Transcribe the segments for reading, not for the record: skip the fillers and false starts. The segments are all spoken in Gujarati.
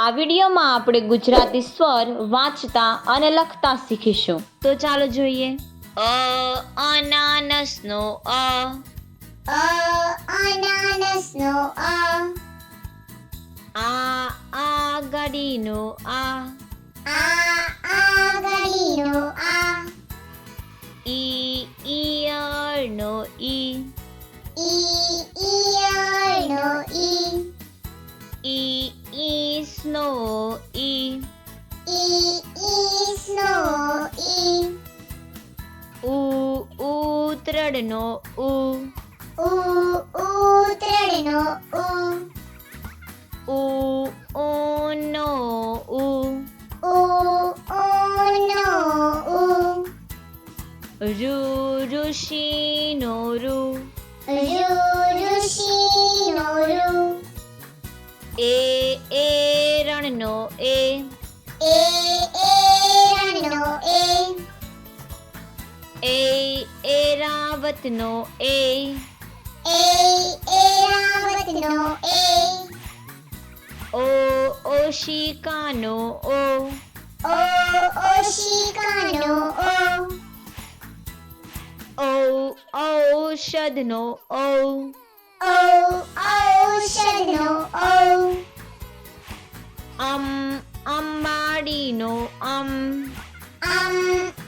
આ વિડીયોમાં આપણે ગુજરાતી સ્વર વાંચતા અને લખતા શીખીશું. તો ચાલો જોઈએ. અનાનસનો અનાનસનો ગાડીનો ગાડીનો ઈયળનો ઈયળનો ઈસનો ઈસનો ઉતરડનો ઉતરડનો ઓનો ઋષિનો ઋષિનો એરણનો એરણનો એરાવતનો એરાવતનો ઓશિકાનો ઓશિકાનો ઔષધનો ઔષધનો અંબાડીનો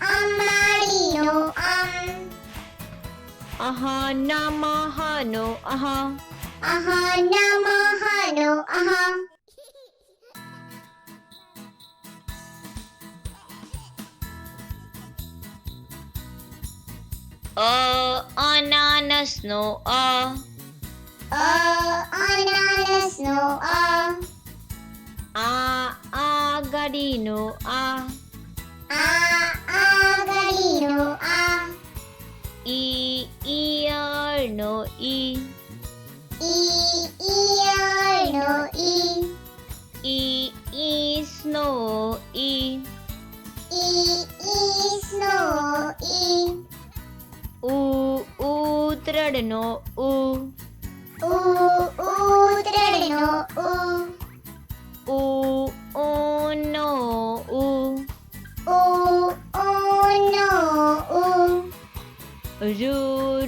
અંબાડીનો નમઃનો નમઃનો અનાનસનો અનાનસનો ગાડીનો ગાડીનો ઈયળનો ઈયળનો ઈસનો ઈસનો ઉતરડનો ઉતરડનો ઓનો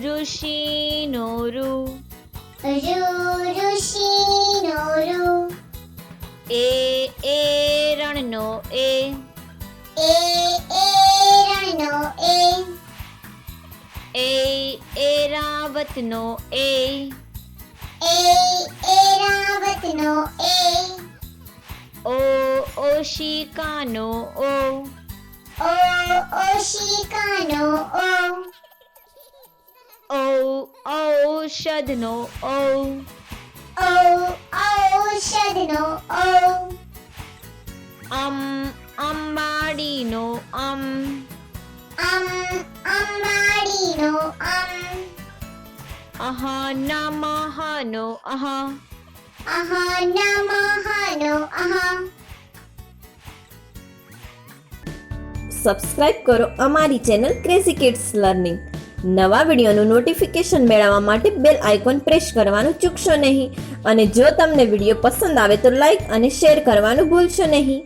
ઋષિનો ઋષિનો એરણનો એરણનો એરાવતનો એરાવતનો ઓશિકાનો ઓશિકાનો ઔષધનો ઔષધનો અંબાડીનો અંબાડીનો નમઃનો નમઃનો સબસ્ક્રાઇબ કરો અમારી ચેનલ ક્રેઝી કિડ્સ લર્નિંગ. નવા વિડીયોનું નોટિફિકેશન મેળવવા માટે બેલ આઇકોન પ્રેસ કરવાનું ચૂકશો નહીં અને જો તમને વિડીયો પસંદ આવે તો લાઈક અને શેર કરવાનું ભૂલશો નહીં.